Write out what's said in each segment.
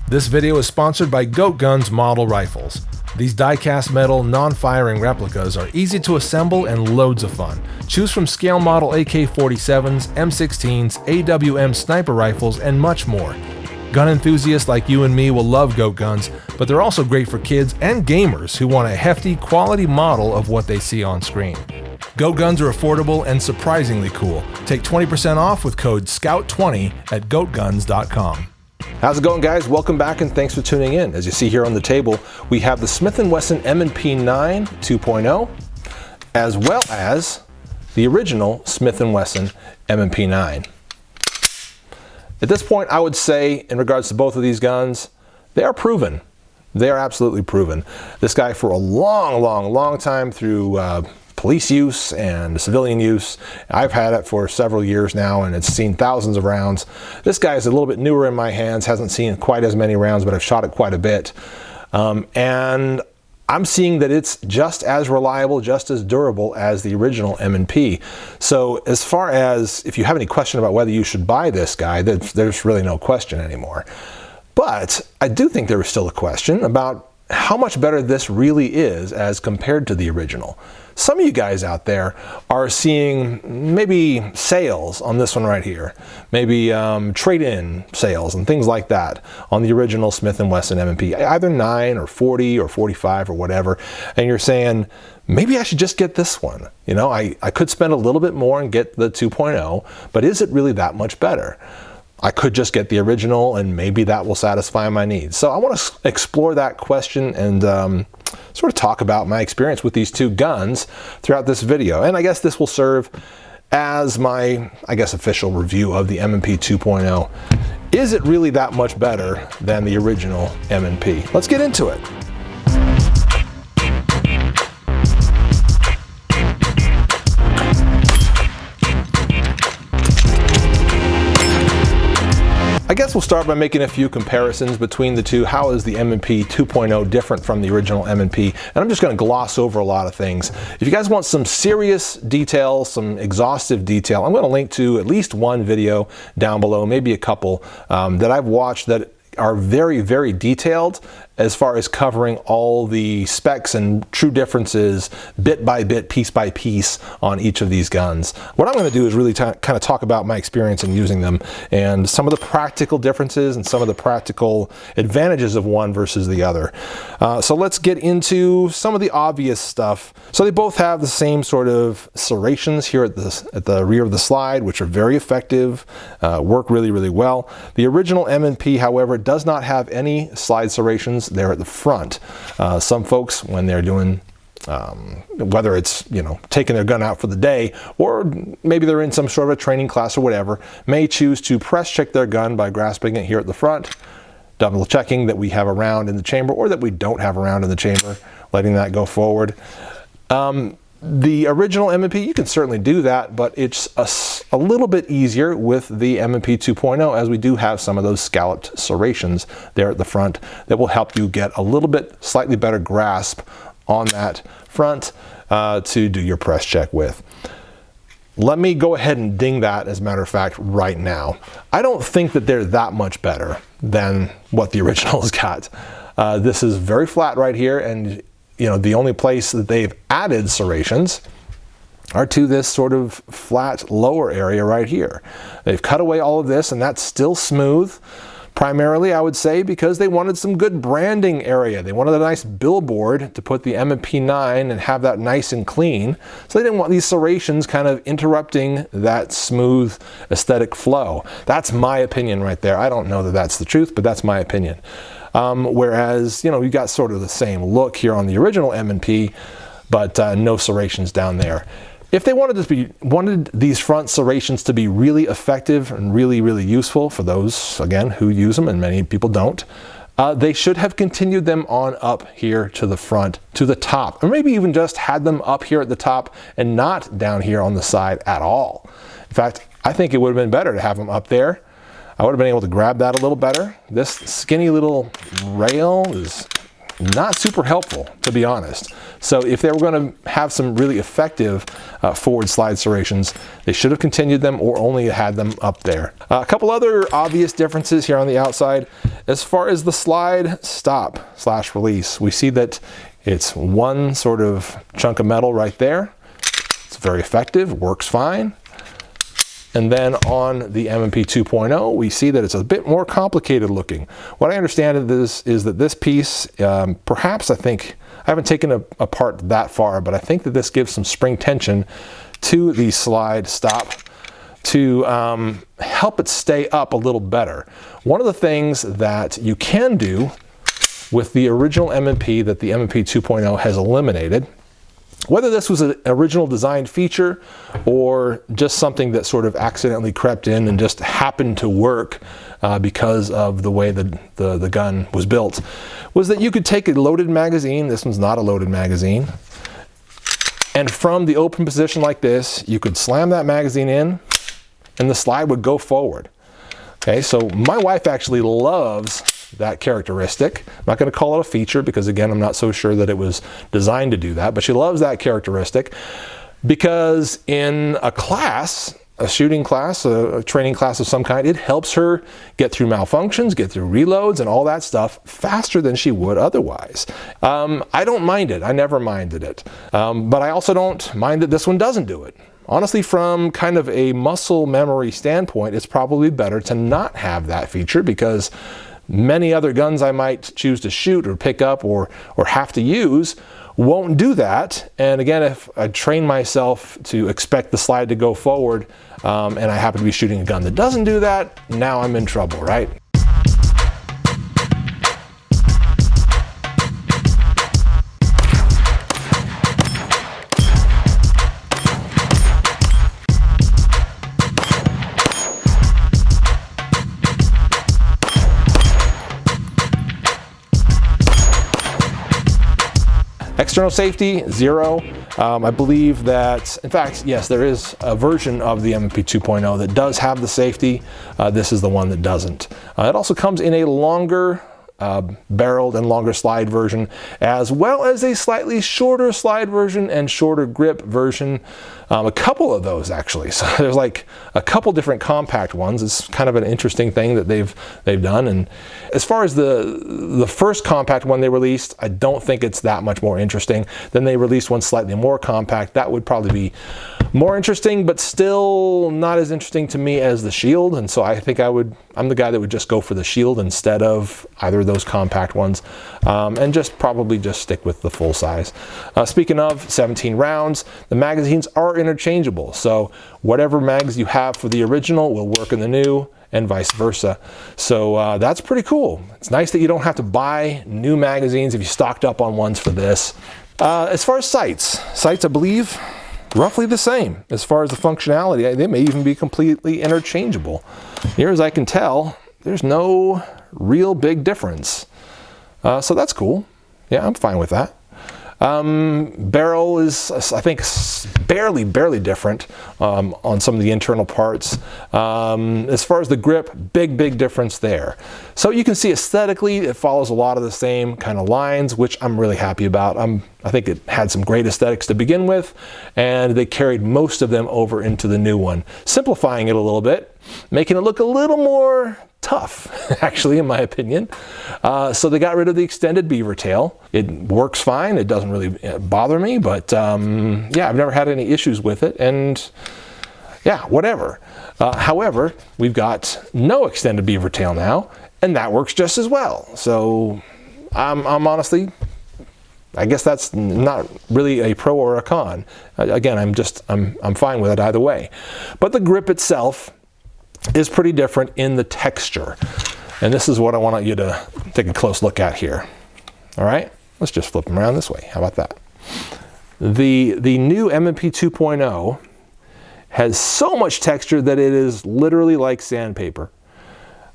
This video is sponsored by Goat Guns Model Rifles. These die-cast metal, non-firing replicas are easy to assemble and loads of fun. Choose from scale model AK-47s, M16s, AWM sniper rifles, and much more. Gun enthusiasts like you and me will love Goat Guns, but they're also great for kids and gamers who want a hefty, quality model of what they see on screen. Goat Guns are affordable and surprisingly cool. Take 20% off with code SCOUT20 at goatguns.com. How's it going, guys? Welcome back and thanks for tuning in. As you see here on the table, we have the Smith Wesson M&P 9 2.0, as well as the original Smith Wesson M&P 9. At this point, I would say, in regards to both of these guns, they are proven. They are absolutely proven. This guy, for a long time through police use and civilian use. I've had it for several years now and it's seen thousands of rounds. This guy is a little bit newer in my hands, hasn't seen quite as many rounds, but I've shot it quite a bit. And I'm seeing that it's just as reliable, just as durable as the original M&P. So as far as if you have any question about whether you should buy this guy, there's really no question anymore. But I do think there is still a question about how much better this really is as compared to the original. Some of you guys out there are seeing maybe sales on this one right here, maybe trade-in sales and things like that on the original Smith & Wesson M&P, either 9 or 40 or 45 or whatever, and you're saying, maybe I should just get this one. You know, I could spend a little bit more and get the 2.0, but is it really that much better? I could just get the original and maybe that will satisfy my needs. So I want to explore that question and sort of talk about my experience with these two guns throughout this video. And I guess this will serve as my, official review of the M&P 2.0. Is it really that much better than the original M&P? Let's get into it. I guess we'll start by making a few comparisons between the two. How is the M&P 2.0 different from the original M&P? And I'm just going to gloss over a lot of things. If you guys want some serious detail, some exhaustive detail, I'm going to link to at least one video down below, maybe a couple, that I've watched that are very detailed as far as covering all the specs and true differences bit by bit, piece by piece on each of these guns. What I'm going to do is really kind of talk about my experience in using them and some of the practical differences and some of the practical advantages of one versus the other. So let's get into some of the obvious stuff. So they both have the same sort of serrations here at the rear of the slide, which are very effective, work really well. The original M&P, however, does not have any slide serrations there at the front. Some folks, when they're doing whether it's taking their gun out for the day or maybe they're in some sort of a training class or whatever, may choose to press check their gun by grasping it here at the front, double checking that we have a round in the chamber or that we don't have a round in the chamber, letting that go forward. The original M&P, you can certainly do that, but it's a little bit easier with the M&P 2.0 as we do have some of those scalloped serrations there at the front that will help you get a little bit slightly better grasp on that front to do your press check with. Let me go ahead and ding that, as a matter of fact, right now. I don't think that they're that much better than what the original's got. This is very flat right here, and the only place that they've added serrations are to this sort of flat lower area right here. They've cut away all of this and that's still smooth, primarily I would say because they wanted some good branding area. They wanted a nice billboard to put the M&P 9 and have that nice and clean. So they didn't want these serrations kind of interrupting that smooth aesthetic flow. That's my opinion right there. I don't know that that's the truth, but that's my opinion. Whereas, you got sort of the same look here on the original M&P, but no serrations down there. If they wanted these front serrations to be really effective and really useful for those, again, who use them, and many people don't, they should have continued them on up here to the front, to the top, or maybe even just had them up here at the top and not down here on the side at all. In fact, I think it would have been better to have them up there. I would have been able to grab that a little better. This skinny little rail is not super helpful, to be honest. So if they were going to have some really effective forward slide serrations, they should have continued them or only had them up there. A couple other obvious differences here on the outside. As far as the slide stop / release, we see that it's one sort of chunk of metal right there. It's very effective, works fine. And then on the M&P 2.0, we see that it's a bit more complicated looking. What I understand of this is that this piece, perhaps I haven't taken it apart that far, but I think that this gives some spring tension to the slide stop to help it stay up a little better. One of the things that you can do with the original M&P that the M&P 2.0 has eliminated, whether this was an original design feature or just something that sort of accidentally crept in and just happened to work because of the way the gun was built, was that you could take a loaded magazine, this one's not a loaded magazine, and from the open position like this, you could slam that magazine in and the slide would go forward. Okay, so my wife actually loves that characteristic. I'm not going to call it a feature because, again, I'm not so sure that it was designed to do that, but she loves that characteristic because in a class, a shooting class, a training class of some kind, it helps her get through malfunctions, get through reloads and all that stuff faster than she would otherwise. I don't mind it. I never minded it. But I also don't mind that this one doesn't do it. Honestly, from kind of a muscle memory standpoint, it's probably better to not have that feature because many other guns I might choose to shoot or pick up or have to use won't do that. And again, if I train myself to expect the slide to go forward and I happen to be shooting a gun that doesn't do that, now I'm in trouble, right? External safety, 0. I believe that, in fact, yes, there is a version of the M&P 2.0 that does have the safety. This is the one that doesn't. It also comes in a longer barreled and longer slide version, as well as a slightly shorter slide version and shorter grip version. A couple of those actually. So there's like a couple different compact ones. It's kind of an interesting thing that they've done. And as far as the first compact one they released, I don't think it's that much more interesting. Then they released one slightly more compact. That would probably be more interesting, but still not as interesting to me as the Shield. And so I think I'm the guy that would just go for the Shield instead of either of those compact ones, and probably just stick with the full size. Speaking of 17 rounds, the magazines are interchangeable. So whatever mags you have for the original will work in the new and vice versa. So that's pretty cool. It's nice that you don't have to buy new magazines if you stocked up on ones for this. As far as sights, I believe roughly the same as far as the functionality. They may even be completely interchangeable. Near as I can tell, there's no real big difference. So that's cool. Yeah, I'm fine with that. Barrel is, I think, barely different on some of the internal parts. As far as the grip, big difference there. So you can see aesthetically it follows a lot of the same kind of lines, which I'm really happy about. I think it had some great aesthetics to begin with, and they carried most of them over into the new one, simplifying it a little bit, making it look a little more tough, actually, in my opinion. So they got rid of the extended beaver tail. It works fine. It doesn't really bother me, but yeah, I've never had any issues with it, and yeah, whatever. However, we've got no extended beaver tail now, and that works just as well. So I'm honestly, I guess that's not really a pro or a con. Again, I'm fine with it either way. But the grip itself is pretty different in the texture. And this is what I want you to take a close look at here. All right, let's just flip them around this way. How about that? The new M&P 2.0 has so much texture that it is literally like sandpaper.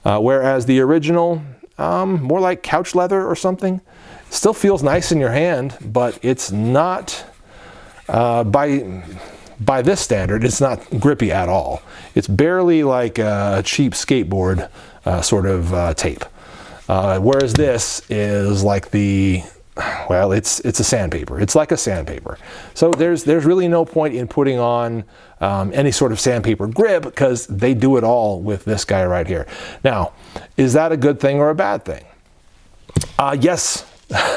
Whereas the original, more like couch leather or something. Still feels nice in your hand, but it's not, by this standard, it's not grippy at all. It's barely like a cheap skateboard sort of tape. Whereas this is like the well, it's a sandpaper. It's like a sandpaper. So there's really no point in putting on any sort of sandpaper grip, because they do it all with this guy right here. Now, is that a good thing or a bad thing? Yes.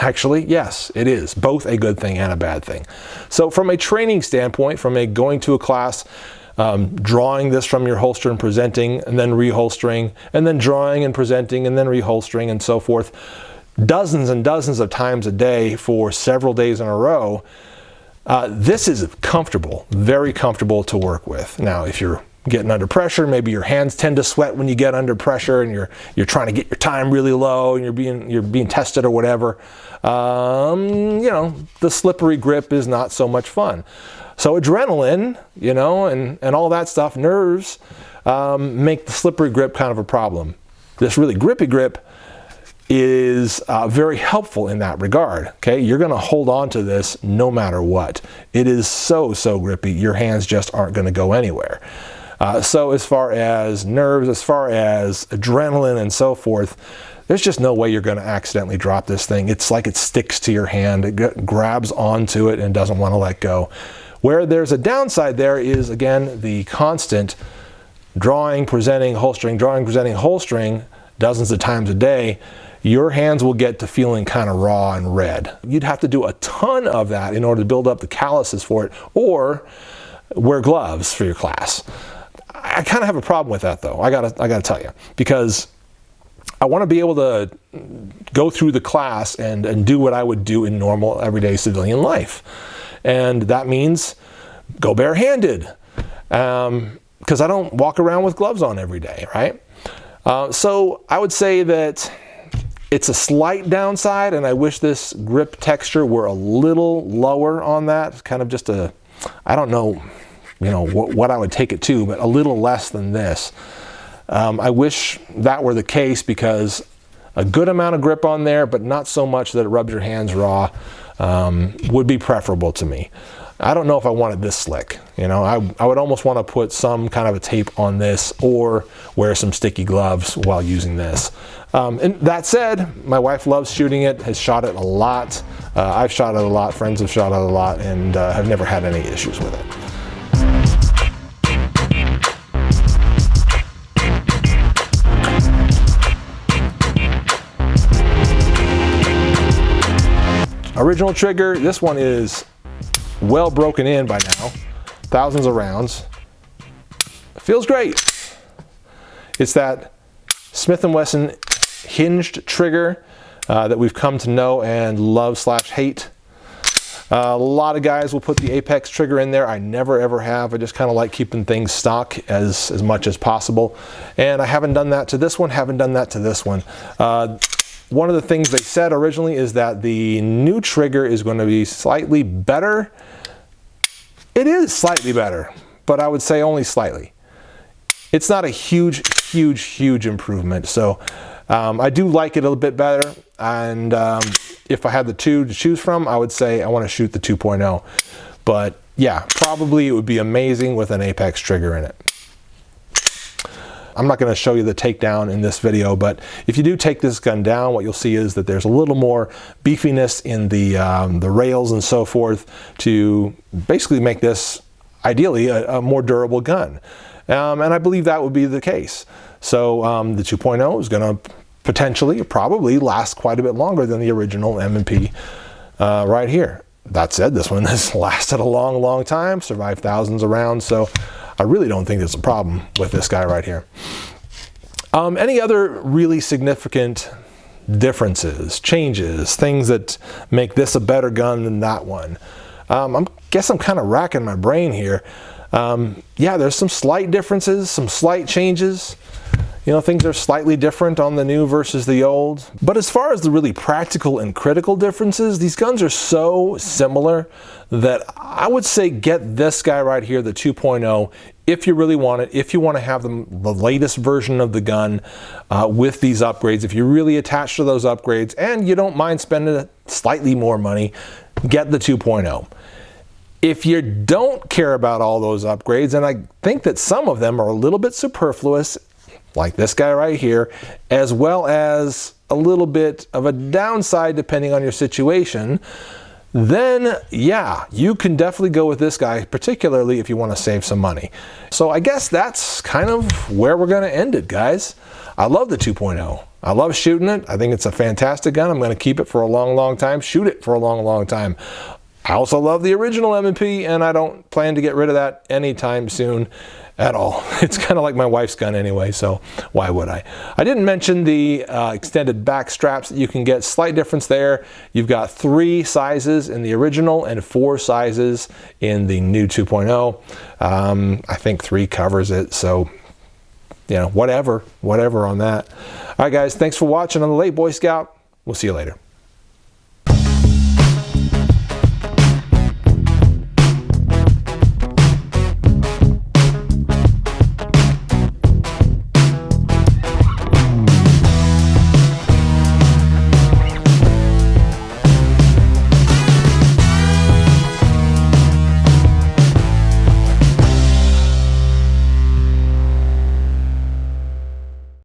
Actually, yes, it is both a good thing and a bad thing. So from a training standpoint, from a going to a class, drawing this from your holster and presenting, and then reholstering, and then drawing and presenting, and then reholstering, and so forth, dozens and dozens of times a day for several days in a row, this is comfortable, very comfortable to work with. Now, if you're getting under pressure, maybe your hands tend to sweat when you get under pressure, and you're trying to get your time really low, and you're being tested or whatever, you know, the slippery grip is not so much fun. So adrenaline, you know, and all that stuff, nerves, make the slippery grip kind of a problem. This really grippy grip is very helpful in that regard. Okay, you're going to hold on to this no matter what. It is so grippy, your hands just aren't going to go anywhere. So as far as nerves, as far as adrenaline and so forth, there's just no way you're going to accidentally drop this thing. It's like it sticks to your hand, it grabs onto it and doesn't want to let go. Where there's a downside there is, again, the constant drawing, presenting, holstering, drawing, presenting, holstering dozens of times a day. Your hands will get to feeling kind of raw and red. You'd have to do a ton of that in order to build up the calluses for it, or wear gloves for your class. I kind of have a problem with that, though. I gotta tell you, because I want to be able to go through the class and do what I would do in normal, everyday civilian life, and that means go barehanded, because I don't walk around with gloves on every day, right? So I would say that it's a slight downside, and I wish this grip texture were a little lower on that. Kind of just a, I don't know, you know, what I would take it to, but a little less than this. I wish that were the case, because a good amount of grip on there, but not so much that it rubs your hands raw, would be preferable to me. I don't know if I wanted this slick. You know, I would almost want to put some kind of a tape on this, or wear some sticky gloves while using this. And that said, my wife loves shooting it, has shot it a lot. I've shot it a lot, friends have shot it a lot, and have never had any issues with it. Original trigger, this one is well broken in by now, thousands of rounds. It feels great. It's that Smith Wesson hinged trigger that we've come to know and love / hate. A lot of guys will put the Apex trigger in there. I never ever have. I just kind of like keeping things stock as much as possible. And I haven't done that to this one, haven't done that to this one. One of the things they said originally is that the new trigger is going to be slightly better. It is slightly better, but I would say only slightly. It's not a huge improvement. So I do like it a little bit better. And if I had the two to choose from, I would say I want to shoot the 2.0. But yeah, probably it would be amazing with an Apex trigger in it. I'm not going to show you the takedown in this video, but if you do take this gun down, what you'll see is that there's a little more beefiness in the rails and so forth to basically make this ideally a more durable gun. And I believe that would be the case. So the 2.0 is going to potentially, probably last quite a bit longer than the original M&P right here. That said, this one has lasted a long time, survived thousands of rounds, so I really don't think there's a problem with this guy right here. Any other really significant differences, changes, things that make this a better gun than that one? I guess I'm kind of racking my brain here. Yeah, there's some slight differences, some slight changes. You know, things are slightly different on the new versus the old. But as far as the really practical and critical differences, these guns are so similar that I would say get this guy right here, the 2.0, if you really want it, if you want to have the latest version of the gun with these upgrades, if you're really attached to those upgrades and you don't mind spending slightly more money, get the 2.0. If you don't care about all those upgrades, and I think that some of them are a little bit superfluous, like this guy right here, as well as a little bit of a downside depending on your situation, then yeah, you can definitely go with this guy, particularly if you want to save some money. So I guess that's kind of where we're going to end it, guys. I love the 2.0. I love shooting it. I think it's a fantastic gun. I'm going to keep it for a long, long time, shoot it for a long, long time. I also love the original M&P, and I don't plan to get rid of that anytime soon at all. It's kind of like my wife's gun anyway, so why would I? I didn't mention the extended back straps that you can get. Slight difference there. You've got 3 sizes in the original and 4 sizes in the new 2.0. I think 3 covers it, so you know, whatever on that. All right, guys, thanks for watching on the Late Boy Scout. We'll see you later.